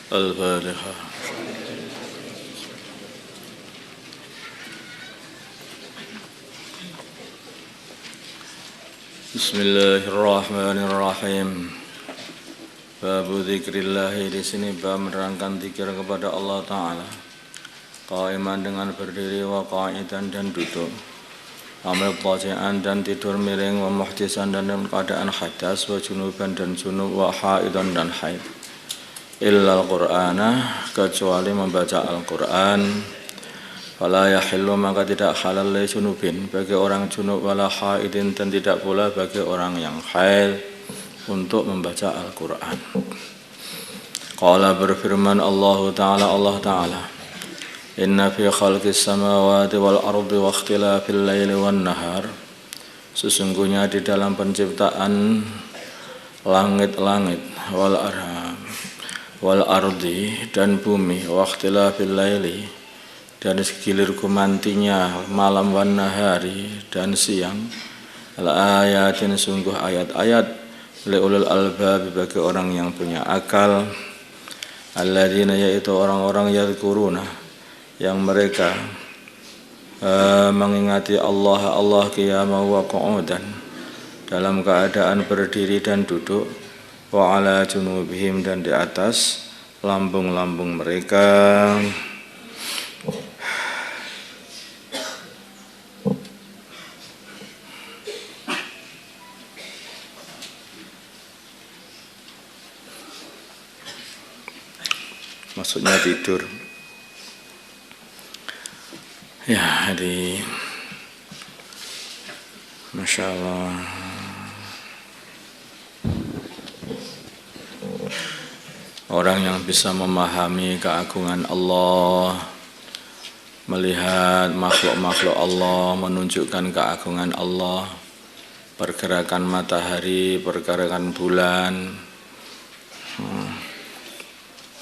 Al-Fatihah. Bismillahirrahmanirrahim. Babu dzikrillahi, di sini bab menerangkan zikir kepada Allah Ta'ala. Qaiman, dengan berdiri, wa qa'idan, dan duduk, amil taji'an, dan tidur miring, wa muhtisan, dan dalam keadaan hadas, wa junuban, dan junub, wa haidan, dan haid. Illa al-Qur'ana, kecuali membaca Al-Quran. Fala yahillu, maka tidak halal li junubin, bagi orang junub, wala haidin, dan tidak pula bagi orang yang haid untuk membaca Al-Quran. Qala, berfirman Allah Ta'ala, inna fi khalqis samawati wal ardi wa ikhtilafil laili wan nahar, sesungguhnya di dalam penciptaan langit-langit, wal ardi, dan bumi, wa ikhtilafil laili, dan segilir gumantinya malam, wan nahari, dan siang, al-ayatin, sungguh ayat-ayat, liulul albab, bagi orang yang punya akal, alladzina, yaitu orang-orang yadhkuruna, yang mereka mengingati Allah qiyaman wa qu'udan, dalam keadaan berdiri dan duduk, wa ala junubihim, dan di atas lambung-lambung mereka. Maksudnya tidur. Ya, jadi Masya Allah, orang yang bisa memahami keagungan Allah, melihat makhluk-makhluk Allah, menunjukkan keagungan Allah, pergerakan matahari, pergerakan bulan,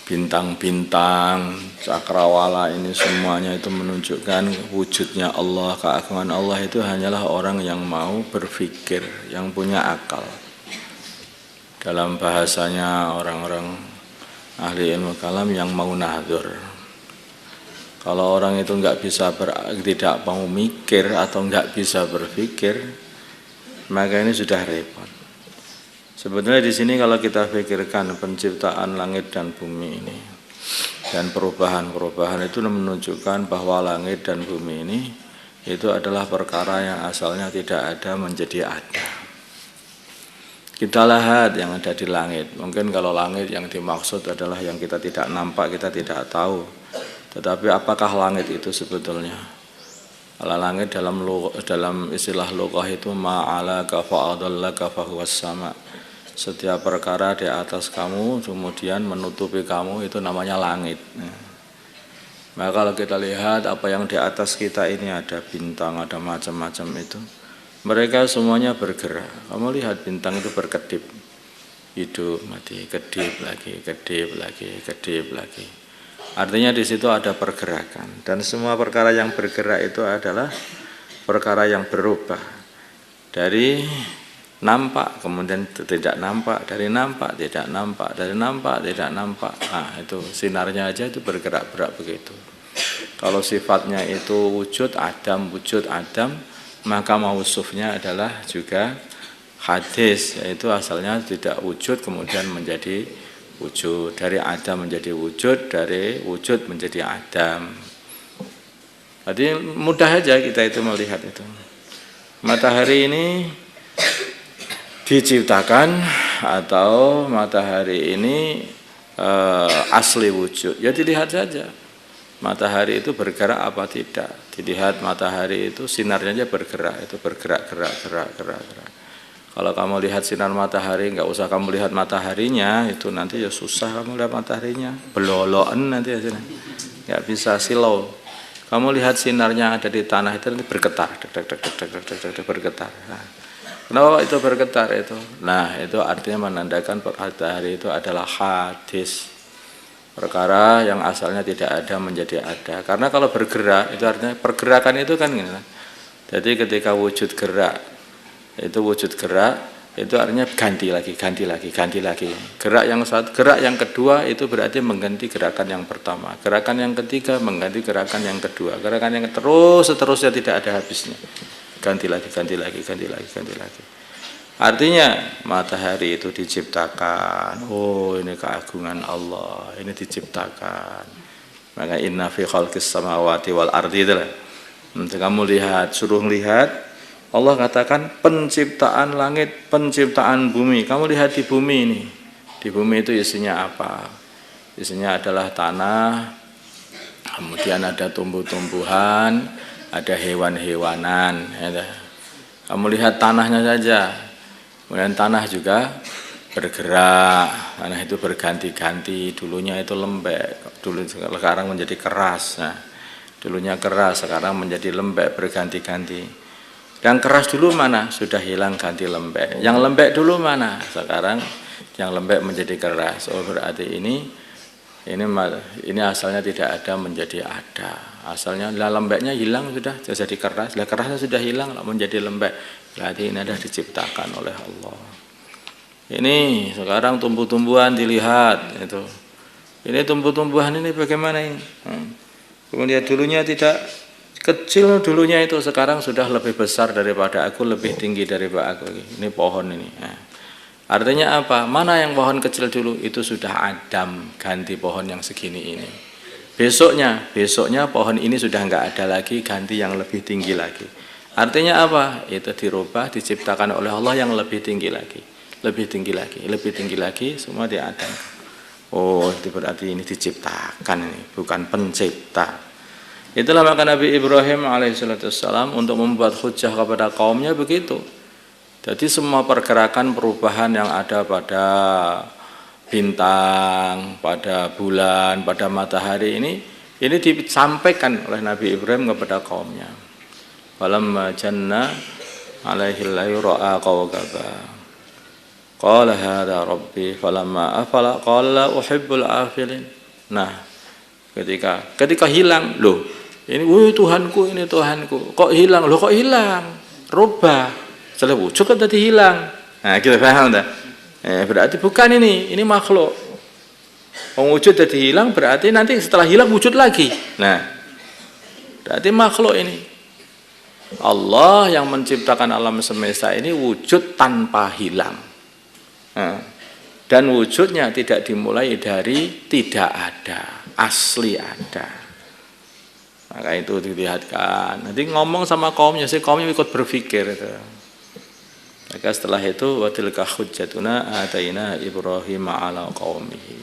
bintang-bintang, cakrawala, ini semuanya itu menunjukkan wujudnya Allah, keagungan Allah. Itu hanyalah orang yang mau berpikir, yang punya akal. Dalam bahasanya orang-orang ahli ilmu kalam, yang mau nahdur. Kalau orang itu tidak mau mikir atau nggak bisa berpikir, maka ini sudah repot. Sebetulnya di sini kalau kita pikirkan penciptaan langit dan bumi ini dan perubahan-perubahan itu menunjukkan bahwa langit dan bumi ini itu adalah perkara yang asalnya tidak ada menjadi ada. Kita lihat yang ada di langit. Mungkin kalau langit yang dimaksud adalah yang kita tidak nampak, kita tidak tahu. Tetapi apakah langit itu sebetulnya? Kalau langit dalam istilah lughah itu ma'alaka fa'adallaka fahuwas sama. Setiap perkara di atas kamu kemudian menutupi kamu, itu namanya langit. Maka kalau kita lihat apa yang di atas kita ini, ada bintang, ada macam-macam itu, mereka semuanya bergerak. Kamu lihat bintang itu berkedip, hidup, mati, kedip lagi, kedip lagi, kedip lagi. Artinya di situ ada pergerakan, dan semua perkara yang bergerak itu adalah perkara yang berubah dari nampak kemudian tidak nampak, dari nampak tidak nampak, dari nampak tidak nampak. Nah, itu sinarnya aja itu bergerak-gerak begitu. Kalau sifatnya itu wujud adam, maka mausufnya adalah juga hadis, yaitu asalnya tidak wujud kemudian menjadi wujud, dari adam menjadi wujud, dari wujud menjadi adam. Jadi mudah aja kita itu melihat itu. Matahari ini diciptakan atau matahari ini asli wujud, ya dilihat saja matahari itu bergerak apa tidak. Dilihat matahari itu sinarnya aja bergerak, itu bergerak. Kalau kamu lihat sinar matahari, nggak usah kamu lihat mataharinya, itu nanti ya susah kamu lihat mataharinya, beloloan nanti hasilnya, nggak bisa silau. Kamu lihat sinarnya ada di tanah itu bergetar, bergetar. Nah, kenapa itu bergetar itu? Nah, itu artinya menandakan matahari itu adalah hadis. Perkara yang asalnya tidak ada menjadi ada. Karena kalau bergerak itu artinya pergerakan itu kan gini. Jadi ketika wujud gerak, itu artinya ganti lagi. Gerak yang kedua itu berarti mengganti gerakan yang pertama. Gerakan yang ketiga mengganti gerakan yang kedua. Gerakan yang seterusnya tidak ada habisnya. Ganti lagi. Artinya matahari itu diciptakan. Oh, ini keagungan Allah. Ini diciptakan. Maka inna fi khalqis samawati wal ardi itulah. Kamu lihat, suruh lihat. Allah katakan penciptaan langit, penciptaan bumi. Kamu lihat di bumi ini. Di bumi itu isinya apa? Isinya adalah tanah. Kemudian ada tumbuh-tumbuhan, ada hewan-hewanan. Kamu lihat tanahnya saja. Kemudian tanah juga bergerak, tanah itu berganti-ganti, dulunya itu lembek, dulu sekarang menjadi keras. Nah, dulunya keras, sekarang menjadi lembek, berganti-ganti. Yang keras dulu mana? Sudah hilang, ganti lembek. Yang lembek dulu mana? Sekarang yang lembek menjadi keras. Oh, berarti ini asalnya tidak ada menjadi ada. Asalnya lembeknya hilang sudah jadi keras. Kerasnya sudah hilang menjadi lembek. Berarti ini adalah diciptakan oleh Allah. Ini sekarang tumbuh-tumbuhan dilihat itu. Ini tumbuh-tumbuhan ini bagaimana ini? Kemudian dulunya tidak kecil, dulunya itu sekarang sudah lebih besar daripada aku, lebih tinggi daripada aku. Ini pohon ini. Artinya apa? Mana yang pohon kecil dulu itu sudah Adam, ganti pohon yang segini ini. Besoknya pohon ini sudah enggak ada lagi, ganti yang lebih tinggi lagi. Artinya apa? Itu dirubah, diciptakan oleh Allah yang lebih tinggi lagi, semua di Adam. Oh, itu berarti ini diciptakan ini, bukan pencipta. Itulah maka Nabi Ibrahim alaihissalam untuk membuat hujah kepada kaumnya begitu. Jadi semua pergerakan perubahan yang ada pada bintang, pada bulan, pada matahari ini disampaikan oleh Nabi Ibrahim kepada kaumnya. Falamma janna alaihi layl ra'a kawkaba. Qala hadza rabbi falamma afala qala uhibbul afilin. Nah, ketika hilang, loh, ini Tuhanku, ini Tuhanku. Kok hilang? Loh, kok hilang? Rubah. Setelah wujud kan tadi hilang. Nah, kita paham tak? Berarti bukan ini makhluk. Wujud tadi hilang berarti nanti setelah hilang wujud lagi. Nah, berarti makhluk ini. Allah yang menciptakan alam semesta ini wujud tanpa hilang. Dan wujudnya tidak dimulai dari tidak ada, asli ada. Maka itu dilihatkan. Nanti ngomong sama kaumnya, kaumnya ikut berpikir itu. Maka setelah itu wa tilka hujjatuna ataina Ibrahim ala qaumihi.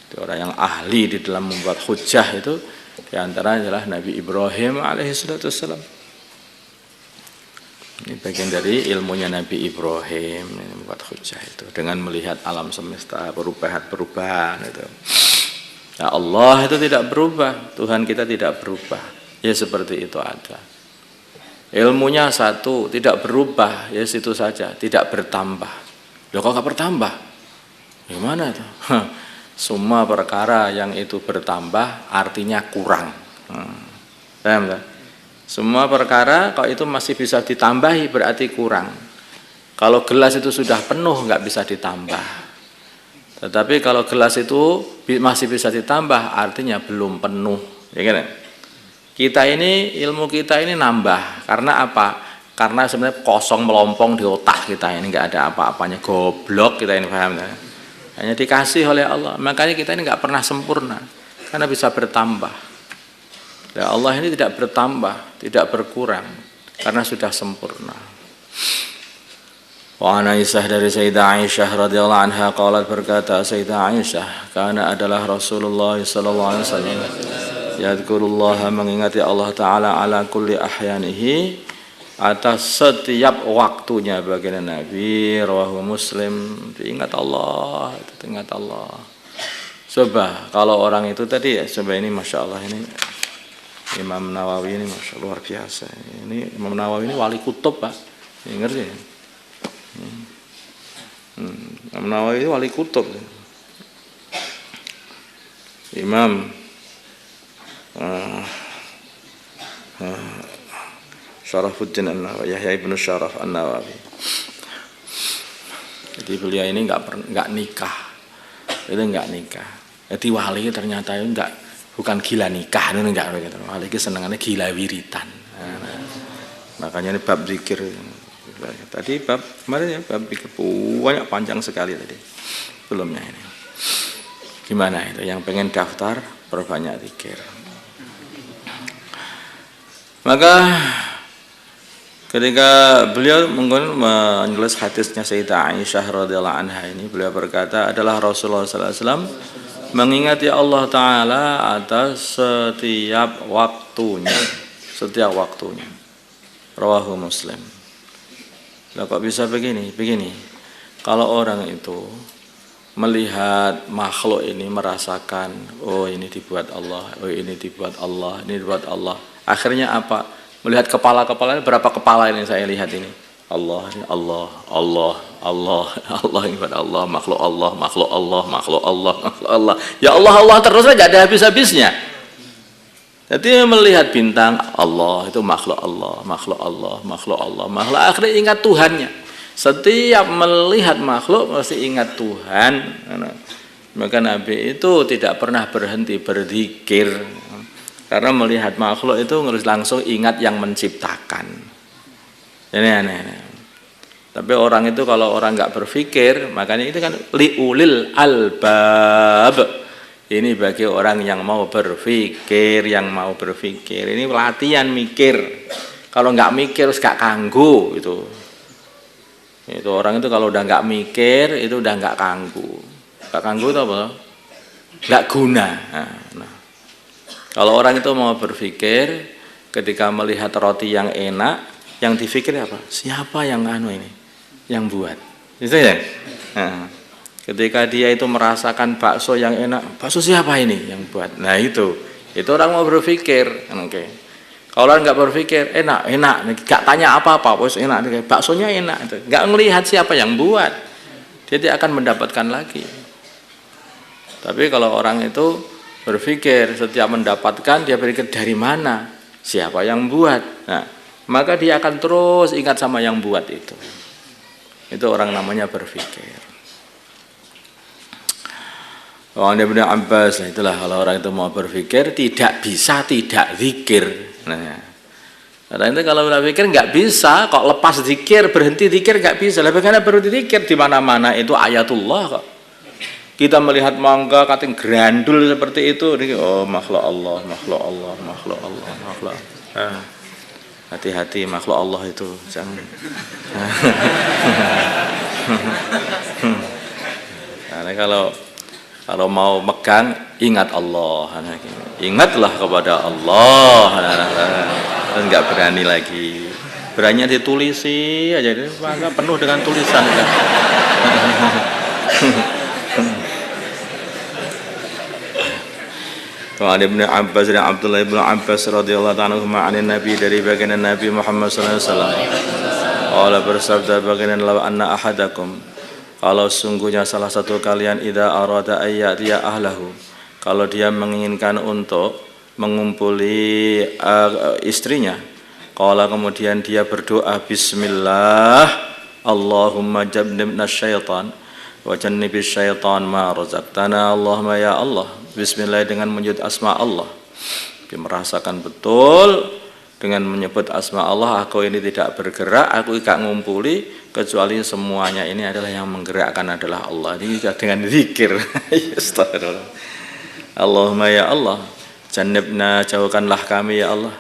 Itu orang yang ahli di dalam membuat hujjah itu di antaranya adalah Nabi Ibrahim alaihi wassalam. Ini bagian dari ilmunya Nabi Ibrahim membuat hujjah itu dengan melihat alam semesta perubahan itu. Ya Allah itu tidak berubah, Tuhan kita tidak berubah. Ya seperti itu ada. Ilmunya satu, tidak berubah, ya situ saja, tidak bertambah. Loh kok nggak bertambah? Gimana itu? Semua perkara yang itu bertambah artinya kurang. Paham tak? Semua perkara kalau itu masih bisa ditambahi berarti kurang. Kalau gelas itu sudah penuh nggak bisa ditambah. Tetapi kalau gelas itu masih bisa ditambah artinya belum penuh. Ya kan? Kita ini, ilmu kita ini nambah. Karena apa? Karena sebenarnya kosong melompong di otak kita ini, nggak ada apa-apanya, goblok kita ini, paham ya? Hanya dikasih oleh Allah. Makanya kita ini nggak pernah sempurna karena bisa bertambah. Ya Allah ini tidak bertambah, tidak berkurang karena sudah sempurna. Wa an Aisyah dari Sayyidah Aisyah radhiyallahu anha qalat berkata Sayyidah Aisyah, karena adalah Rasulullah sallallahu alaihi wasallam yadhkurullah mengingati Allah taala ala kulli ahyanihi atas setiap waktunya baginda Nabi, rawahu Muslim. Diingat Allah, itu ingat Allah. Coba kalau orang itu tadi ya, coba ini masya Allah ini Imam Nawawi ini Masya Allah, luar biasa. Ini Imam Nawawi ini wali kutub Pak. Ini ngerti ya? Imam Nawawi ini wali kutub. Imam Syarafuddin An-Nawawi, Yahya ibnu Syaraf An-Nawawi. Jadi beliau ini nggak nikah, itu nggak nikah. Jadi wali ternyata itu bukan gila nikah, itu enggak gitu. Wali itu senengannya gila wiritan. Makanya ini bab zikir. Tadi bab kemarin ya bab zikir banyak panjang sekali tadi. Belumnya ini. Gimana itu? Yang pengen daftar perbanyak zikir. Maka ketika beliau menulis hadisnya Sayyidah Aisyah radhiyallahu anha ini, beliau berkata adalah Rasulullah sallallahu alaihi wasallam mengingati Allah Ta'ala atas setiap waktunya. Rawahu Muslim. Lah kok bisa begini? Kalau orang itu melihat makhluk ini, merasakan, oh ini dibuat Allah, oh ini dibuat Allah, ini dibuat Allah. Akhirnya apa? Melihat kepala-kepala, berapa kepala ini saya lihat ini? Allah, Allah, Allah, Allah, Allah, ibadah Allah, makhluk Allah, makhluk Allah, makhluk Allah, makhluk Allah. Ya Allah, Allah terus saja, ada habis-habisnya. Jadi melihat bintang Allah itu makhluk Allah, makhluk Allah, makhluk Allah, makhluk. Akhirnya ingat Tuhannya. Setiap melihat makhluk mesti ingat Tuhan. Maka Nabi itu tidak pernah berhenti berzikir. Karena melihat makhluk itu harus langsung ingat yang menciptakan. Ini aneh. Tapi orang itu kalau orang nggak berpikir, makanya itu kan liulil albab. Ini bagi orang yang mau berpikir, Ini latihan mikir. Kalau nggak mikir harus gak kanggu itu. Itu orang itu kalau udah nggak mikir itu udah nggak kanggu. Nggak kanggu itu apa? Nggak guna. Nah. Kalau orang itu mau berpikir, ketika melihat roti yang enak, yang dipikir apa? Siapa yang ini? Yang buat. Itu ya? Nah, ketika dia itu merasakan bakso yang enak, bakso siapa ini yang buat? Nah itu orang mau berpikir. Oke. Kalau orang nggak berpikir, enak, nggak tanya apa-apa, bos enak, baksonya enak, nggak melihat siapa yang buat, dia tidak akan mendapatkan lagi. Tapi kalau orang itu berpikir, setiap mendapatkan dia berpikir dari mana, siapa yang buat, nah maka dia akan terus ingat sama yang buat itu. Itu orang namanya berpikir. Ibnu Abbas, itulah kalau orang itu mau berpikir tidak bisa tidak zikir. Nah, karena itu kalau udah pikir nggak bisa, kok lepas zikir, berhenti zikir nggak bisa. Lah bagaimana berhenti zikir? Di mana-mana itu ayatullah kok. Kita melihat mangga kating grandul seperti itu, oh makhluk Allah, makhluk Allah, makhluk Allah, makhluk. Hati-hati makhluk Allah itu, jangan. Karena kalau mau megang, ingat Allah. Ingatlah kepada Allah. Dan nggak berani lagi. Berani ditulisi aja, maka penuh dengan tulisan. Wa Ibnu Abbas dan Abdullah ibnu Abbas radhiyallahu anhu ma'anin Nabi dari baginda Nabi Muhammad sallallahu alaihi wasallam. Allah bersabda baginda law anna ahadakum, kalau sungguhnya salah satu kalian idza arada ayyatiya ahlahu, kalau dia menginginkan untuk mengumpuli istrinya, qala kemudian dia berdoa bismillah Allahumma jannibna syaitan wa jannibis syaitan ma razaqtana Allahumma ya Allah. Bismillah dengan menyebut asma Allah. Dia merasakan betul dengan menyebut asma Allah, aku ini tidak bergerak, aku tidak ngumpuli, kecuali semuanya ini adalah yang menggerakkan adalah Allah. Ini dengan zikir. Astagfirullah. Allahumma ya Allah, jannibna jauhkanlah kami ya Allah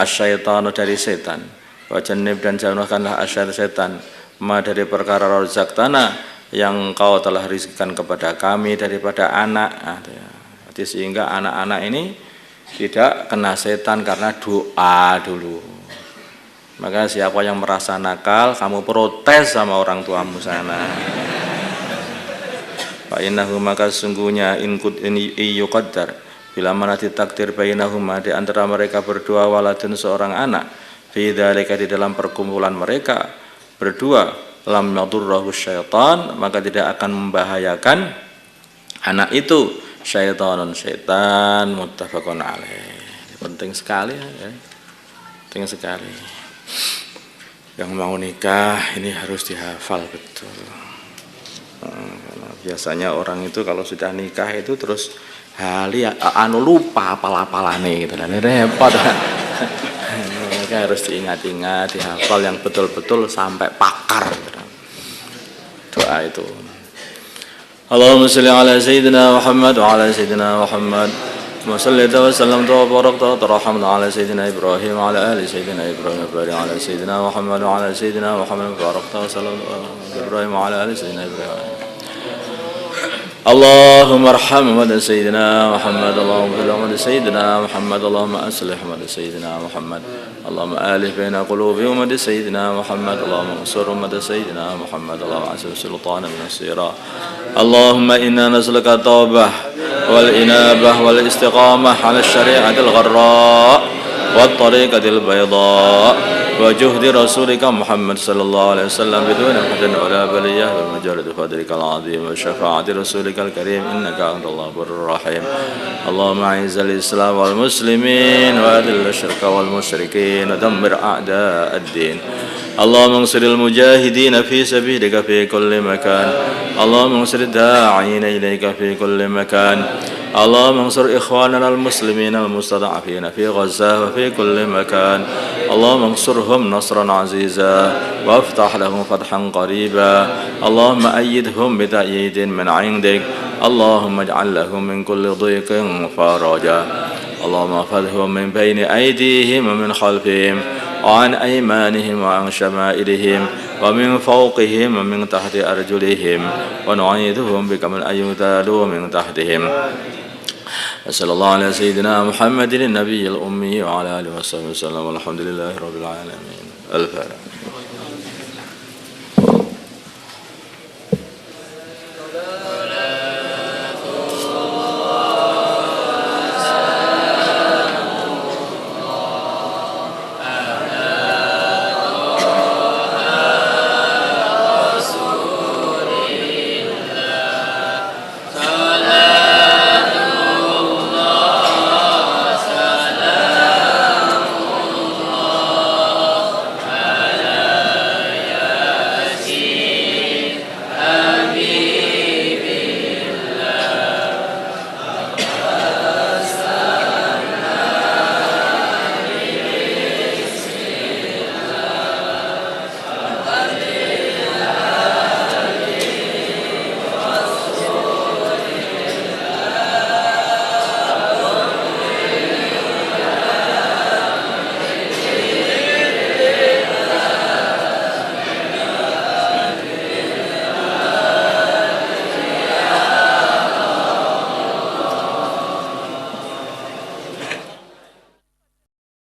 asyaitanu dari setan, wa jannib dan jauhkanlah asyaitan ma dari perkara razaqtana yang kau telah rizkikan kepada kami daripada anak. Jadi sehingga anak-anak ini tidak kena setan karena doa dulu. Maka siapa yang merasa nakal, kamu protes sama orang tuamu sana. Fa innahu maka sungguhnya in yuqaddar bila mana ditakdir bainahuma di antara mereka berdua waladun seorang anak, fi dzalika di dalam perkumpulan mereka berdua, lam yadurrahu syaitan, maka tidak akan membahayakan anak itu syaitanun syaitan, muttafaqun alaih. Penting sekali ya. Penting sekali. Yang mau nikah ini harus dihafal betul. Biasanya orang itu kalau sudah nikah itu terus lupa apal-apalane gitu kan, repot. Mereka harus diingat-ingat, dihafal yang betul-betul sampai pakar. Doa itu. Allahumma shalli ala sayyidina Muhammad wa ala sayyidina Muhammad. Wa sallallahu wa sallam wa barakta wa tarhamna ala sayyidina Ibrahim wa ala ali sayyidina Ibrahim wa barik ala sayyidina Muhammad wa ala sayyidina Muhammad wa barakta wa sallam Ibrahim wa ala ali sayyidina Ibrahim. اللهم ارحم محمد سيدنا محمد اللهم اغفر محمد سيدنا محمد اللهم اصلح محمد سيدنا محمد اللهم الف بين قلوب امه سيدنا محمد اللهم انصر امه سيدنا محمد اللهم اعز سلطانا من السيرة اللهم انا نسالك التوبه والانابه والاستقامه على الشريعه الغراء والطريقه البيضاء وجهد رسولك محمد صلى الله عليه وسلم بدون حد ولا بلية بمجرد فضلك العظيم وشفاعة رسولك الكريم إنك أنت الله الرحيم اللهم أعز الإسلام والمسلمين وأذل الشرك والمشركين ودمر أعداء الدين اللهم انصر المجاهدين في سبيلك في كل مكان اللهم انصر الداعين إليك في كل مكان اللهم انصر إخواننا المسلمين المستضعفين في غزة وفي كل مكان اللهم انصرهم نصرا عزيزا وافتح لهم فتحا قريبا اللهم أيدهم بتأييد من عندك اللهم اجعل لهم من كل ضيق فرجا اللهم احفظهم من بين أيديهم ومن خلفهم وعن أيمانهم وعن شمائلهم ومن فوقهم ومن تحت أرجلهم ونعيذهم بك من أن يغتالوا من تحتهم صلى الله على سيدنا محمد النبي الأمي وعلى آله وصحبه وسلم والحمد لله رب العالمين. الفاتحة.